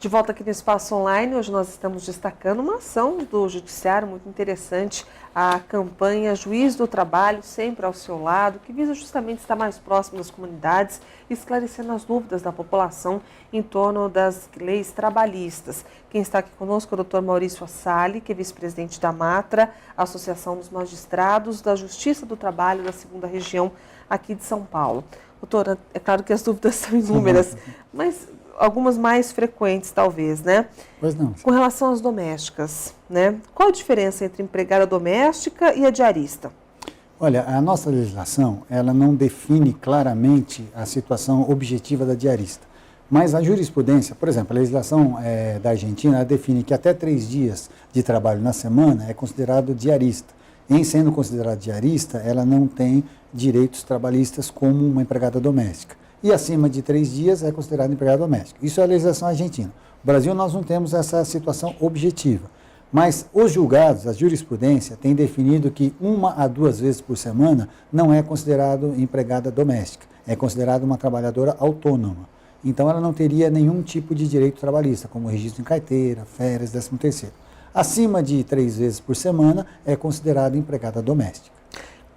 De volta aqui no Espaço Online, hoje nós estamos destacando uma ação do Judiciário muito interessante, a campanha Juiz do Trabalho, sempre ao seu lado, que visa justamente estar mais próximo das comunidades, esclarecendo as dúvidas da população em torno das leis trabalhistas. Quem está aqui conosco é o Dr. Maurício Assali, que é vice-presidente da MATRA, Associação dos Magistrados da Justiça do Trabalho da 2ª Região aqui de São Paulo. Doutora, é claro que as dúvidas são inúmeras, mas algumas mais frequentes, talvez, né? Pois não. Com relação às domésticas, né? Qual a diferença entre empregada doméstica e a diarista? Olha, a nossa legislação, ela não define claramente a situação objetiva da diarista. Mas a jurisprudência, por exemplo, a legislação da Argentina, ela define que até 3 dias de trabalho na semana é considerado diarista. Em sendo considerada diarista, ela não tem direitos trabalhistas como uma empregada doméstica. E acima de 3 dias é considerado empregado doméstico. Isso é a legislação argentina. No Brasil nós não temos essa situação objetiva. Mas os julgados, a jurisprudência, tem definido que 1 a 2 vezes por semana não é considerado empregada doméstica. É considerada uma trabalhadora autônoma. Então ela não teria nenhum tipo de direito trabalhista, como registro em carteira, férias, 13º. Acima de 3 vezes por semana é considerada empregada doméstica.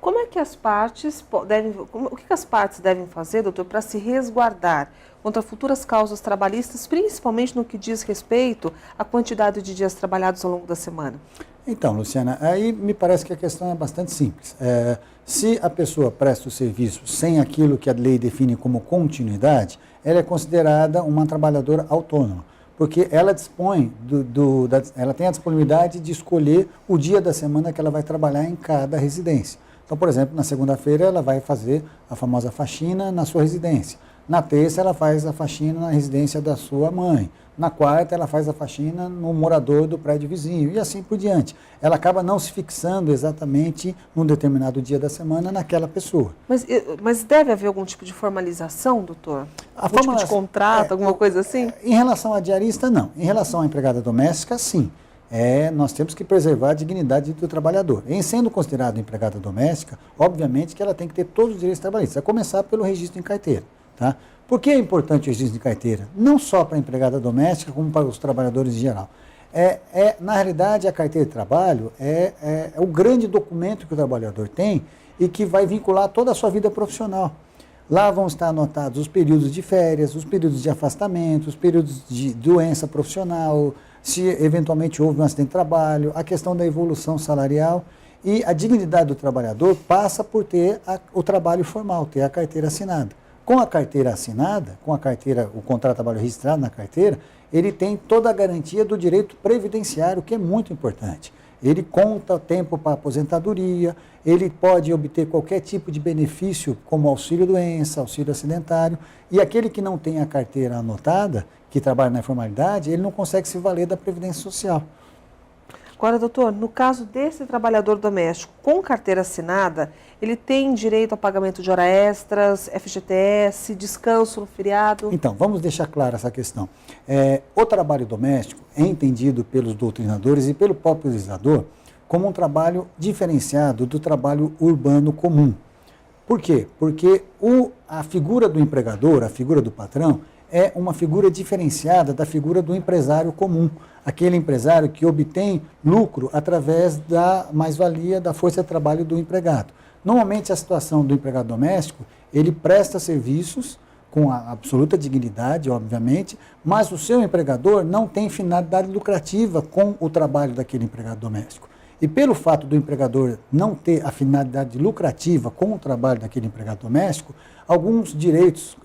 Como é que as partes o que as partes devem fazer, doutor, para se resguardar contra futuras causas trabalhistas, principalmente no que diz respeito à quantidade de dias trabalhados ao longo da semana? Então, Luciana, aí me parece que a questão é bastante simples. Se a pessoa presta o serviço sem aquilo que a lei define como continuidade, ela é considerada uma trabalhadora autônoma, porque ela dispõe ela tem a disponibilidade de escolher o dia da semana que ela vai trabalhar em cada residência. Então, por exemplo, na segunda-feira ela vai fazer a famosa faxina na sua residência. Na terça ela faz a faxina na residência da sua mãe. Na quarta ela faz a faxina no morador do prédio vizinho e assim por diante. Ela acaba não se fixando exatamente num determinado dia da semana naquela pessoa. Mas deve haver algum tipo de formalização, doutor? Algum tipo de contrato, alguma coisa assim? Em relação à diarista, não. Em relação à empregada doméstica, sim. Nós temos que preservar a dignidade do trabalhador. Em sendo considerado empregada doméstica, obviamente que ela tem que ter todos os direitos trabalhistas, a começar pelo registro em carteira. Tá? Por que é importante o registro em carteira? Não só para a empregada doméstica, como para os trabalhadores em geral. Na realidade, a carteira de trabalho é o grande documento que o trabalhador tem e que vai vincular toda a sua vida profissional. Lá vão estar anotados os períodos de férias, os períodos de afastamento, os períodos de doença profissional, se eventualmente houve um acidente de trabalho, a questão da evolução salarial e a dignidade do trabalhador passa por ter o trabalho formal, ter a carteira assinada. Com a carteira assinada, o contrato de trabalho registrado na carteira, ele tem toda a garantia do direito previdenciário, que é muito importante. Ele conta tempo para aposentadoria, ele pode obter qualquer tipo de benefício, como auxílio-doença, auxílio acidentário, e aquele que não tem a carteira anotada, que trabalha na informalidade, ele não consegue se valer da Previdência Social. Agora, doutor, no caso desse trabalhador doméstico com carteira assinada, ele tem direito a pagamento de hora extras, FGTS, descanso no feriado? Então, vamos deixar clara essa questão. O trabalho doméstico é entendido pelos doutrinadores e pelo próprio legislador como um trabalho diferenciado do trabalho urbano comum. Por quê? Porque a figura do empregador, a figura do patrão, é uma figura diferenciada da figura do empresário comum, aquele empresário que obtém lucro através da mais-valia da força de trabalho do empregado. Normalmente, a situação do empregado doméstico, ele presta serviços com a absoluta dignidade, obviamente, mas o seu empregador não tem finalidade lucrativa com o trabalho daquele empregado doméstico. E pelo fato do empregador não ter a finalidade lucrativa com o trabalho daquele empregado doméstico, alguns direitos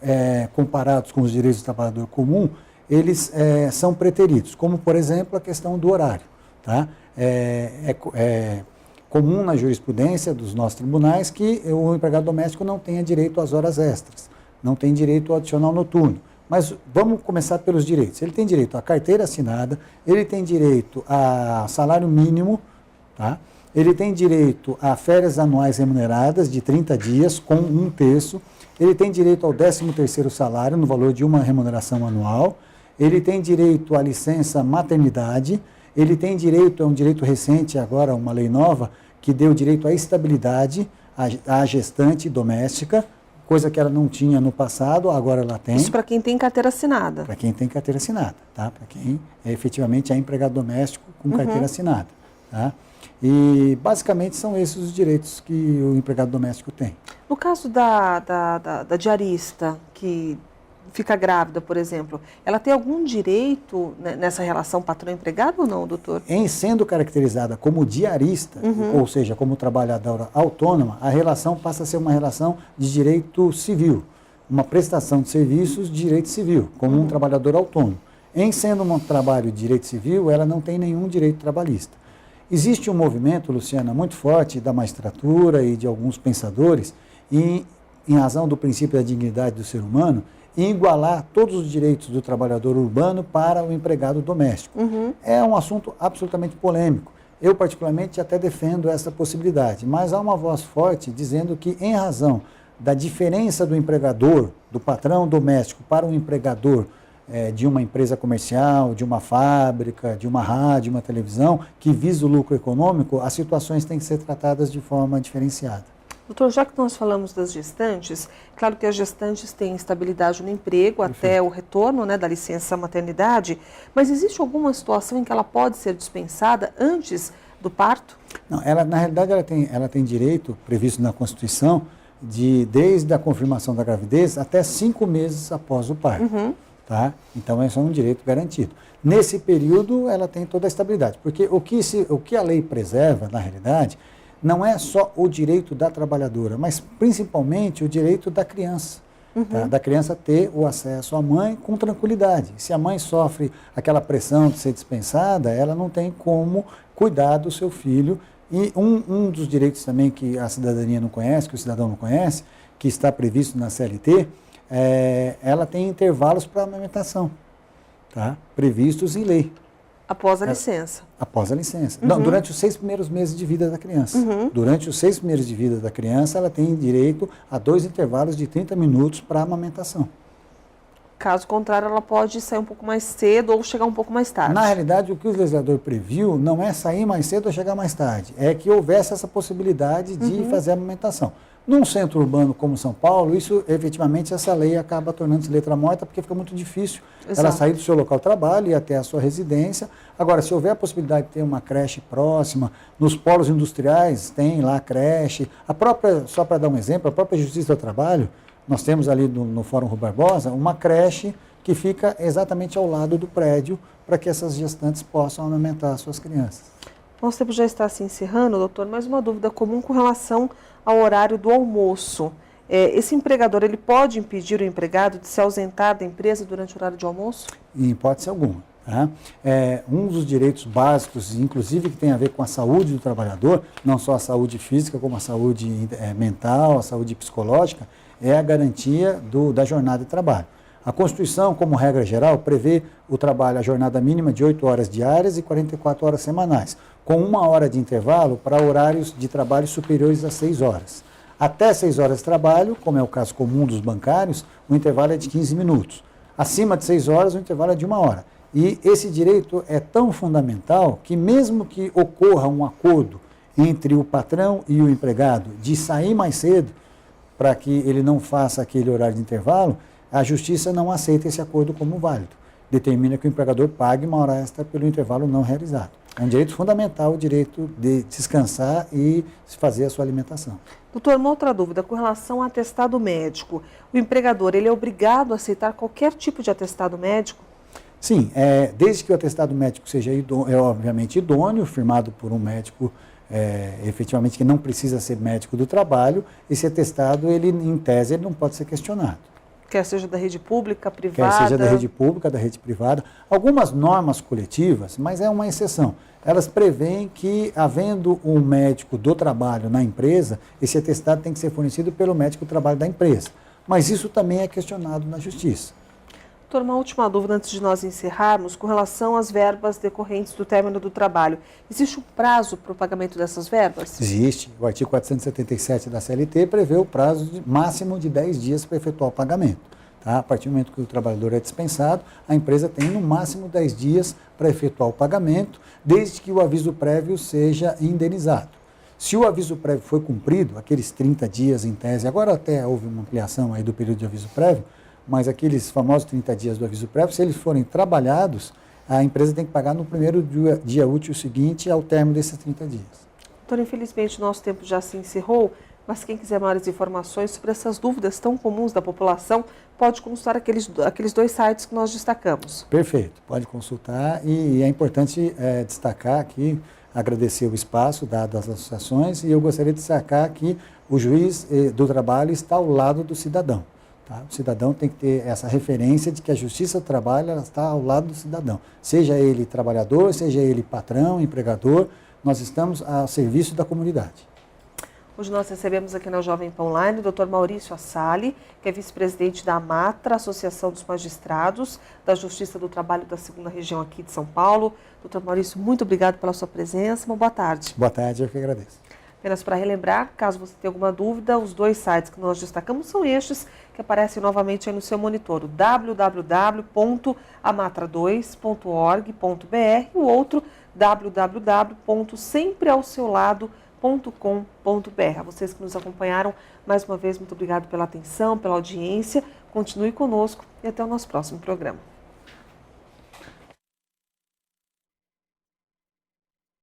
comparados com os direitos do trabalhador comum, eles são preteridos, como, por exemplo, a questão do horário. Tá? É comum na jurisprudência dos nossos tribunais que o empregado doméstico não tenha direito às horas extras, não tem direito ao adicional noturno. Mas vamos começar pelos direitos. Ele tem direito à carteira assinada, ele tem direito a salário mínimo, tá? Ele tem direito a férias anuais remuneradas de 30 dias com 1/3, ele tem direito ao 13º salário no valor de uma remuneração anual, ele tem direito à licença maternidade, ele tem direito, é um direito recente agora, uma lei nova, que deu direito à estabilidade à gestante doméstica, coisa que ela não tinha no passado, agora ela tem. Isso para quem tem carteira assinada. Para quem tem carteira assinada, tá? Para quem efetivamente é empregado doméstico com carteira assinada, tá? E basicamente são esses os direitos que o empregado doméstico tem. No caso da diarista que fica grávida, por exemplo, ela tem algum direito nessa relação patrão-empregado ou não, doutor? Em sendo caracterizada como diarista, ou seja, como trabalhadora autônoma, a relação passa a ser uma relação de direito civil, uma prestação de serviços de direito civil, como um trabalhador autônomo. Em sendo um trabalho de direito civil, ela não tem nenhum direito trabalhista. Existe um movimento, Luciana, muito forte da magistratura e de alguns pensadores, em razão do princípio da dignidade do ser humano, em igualar todos os direitos do trabalhador urbano para o empregado doméstico. É um assunto absolutamente polêmico. Eu, particularmente, até defendo essa possibilidade, mas há uma voz forte dizendo que, em razão da diferença do empregador, do patrão doméstico para o empregador de uma empresa comercial, de uma fábrica, de uma rádio, uma televisão, que visa o lucro econômico, as situações têm que ser tratadas de forma diferenciada. Doutor, já que nós falamos das gestantes, claro que as gestantes têm estabilidade no emprego até o retorno da licença maternidade, mas existe alguma situação em que ela pode ser dispensada antes do parto? Não, na realidade ela tem direito, previsto na Constituição, desde a confirmação da gravidez até 5 meses após o parto. Tá? Então, esse é um direito garantido. Nesse período, ela tem toda a estabilidade, porque o que a lei preserva, na realidade, não é só o direito da trabalhadora, mas principalmente o direito da criança. Tá? Da criança ter o acesso à mãe com tranquilidade. Se a mãe sofre aquela pressão de ser dispensada, ela não tem como cuidar do seu filho. E um dos direitos também que a cidadania não conhece, que o cidadão não conhece, que está previsto na CLT, ela tem intervalos para amamentação, tá? Previstos em lei. Após a licença. Após a licença. Não, durante os 6 primeiros meses de vida da criança. Durante os 6 primeiros de vida da criança, ela tem direito a 2 intervalos de 30 minutos para amamentação. Caso contrário, ela pode sair um pouco mais cedo ou chegar um pouco mais tarde. Na realidade, o que o legislador previu não é sair mais cedo ou chegar mais tarde, é que houvesse essa possibilidade de fazer a amamentação. Num centro urbano como São Paulo, isso efetivamente essa lei acaba tornando-se letra morta, porque fica muito difícil ela sair do seu local de trabalho e ir até a sua residência. Agora, se houver a possibilidade de ter uma creche próxima, nos polos industriais tem lá creche, a própria, só para dar um exemplo, a própria Justiça do Trabalho, nós temos ali no Fórum Rui Barbosa uma creche que fica exatamente ao lado do prédio para que essas gestantes possam amamentar suas crianças. Nosso tempo já está se encerrando, doutor, mas uma dúvida comum com relação ao horário do almoço. Esse empregador, ele pode impedir o empregado de se ausentar da empresa durante o horário de almoço? Em hipótese alguma. Tá? Um dos direitos básicos, inclusive que tem a ver com a saúde do trabalhador, não só a saúde física, como a saúde mental, a saúde psicológica, é a garantia da jornada de trabalho. A Constituição, como regra geral, prevê o trabalho, a jornada mínima de 8 horas diárias e 44 horas semanais, com 1 hora de intervalo para horários de trabalho superiores a 6 horas. Até 6 horas de trabalho, como é o caso comum dos bancários, o intervalo é de 15 minutos. Acima de 6 horas, o intervalo é de 1 hora. E esse direito é tão fundamental que mesmo que ocorra um acordo entre o patrão e o empregado de sair mais cedo, para que ele não faça aquele horário de intervalo, a Justiça não aceita esse acordo como válido. Determina que o empregador pague 1 hora extra pelo intervalo não realizado. É um direito fundamental o direito de descansar e fazer a sua alimentação. Doutor, uma outra dúvida com relação ao atestado médico. O empregador, ele é obrigado a aceitar qualquer tipo de atestado médico? Sim, desde que o atestado médico seja, obviamente, idôneo, firmado por um médico, efetivamente, que não precisa ser médico do trabalho, esse atestado, ele, em tese, ele não pode ser questionado. Quer seja da rede pública, privada? Quer seja da rede pública, da rede privada. Algumas normas coletivas, mas é uma exceção. Elas prevêem que, havendo um médico do trabalho na empresa, esse atestado tem que ser fornecido pelo médico do trabalho da empresa. Mas isso também é questionado na Justiça. Doutor, uma última dúvida antes de nós encerrarmos, com relação às verbas decorrentes do término do trabalho. Existe um prazo para o pagamento dessas verbas? Existe. O artigo 477 da CLT prevê o prazo máximo de 10 dias para efetuar o pagamento. Tá? A partir do momento que o trabalhador é dispensado, a empresa tem no máximo 10 dias para efetuar o pagamento, desde que o aviso prévio seja indenizado. Se o aviso prévio foi cumprido, aqueles 30 dias em tese, agora até houve uma ampliação aí do período de aviso prévio, mas aqueles famosos 30 dias do aviso prévio, se eles forem trabalhados, a empresa tem que pagar no primeiro dia útil seguinte ao término desses 30 dias. Doutor, infelizmente o nosso tempo já se encerrou, mas quem quiser maiores informações sobre essas dúvidas tão comuns da população, pode consultar aqueles 2 sites que nós destacamos. Perfeito, pode consultar e é importante destacar aqui, agradecer o espaço dado às associações e eu gostaria de destacar que o juiz do trabalho está ao lado do cidadão. Tá? O cidadão tem que ter essa referência de que a justiça do trabalho ela está ao lado do cidadão. Seja ele trabalhador, seja ele patrão, empregador, nós estamos a serviço da comunidade. Hoje nós recebemos aqui na Jovem Pan Online o Dr. Maurício Assali, que é vice-presidente da AMATRA, Associação dos Magistrados da Justiça do Trabalho da 2ª Região aqui de São Paulo. Dr. Maurício, muito obrigado pela sua presença. Uma boa tarde. Boa tarde, eu que agradeço. Apenas para relembrar, caso você tenha alguma dúvida, os 2 sites que nós destacamos são estes, que aparecem novamente aí no seu monitor, o www.amatra2.org.br e o outro www.sempreaosseulado.com.br. A vocês que nos acompanharam, mais uma vez, muito obrigado pela atenção, pela audiência. Continue conosco e até o nosso próximo programa.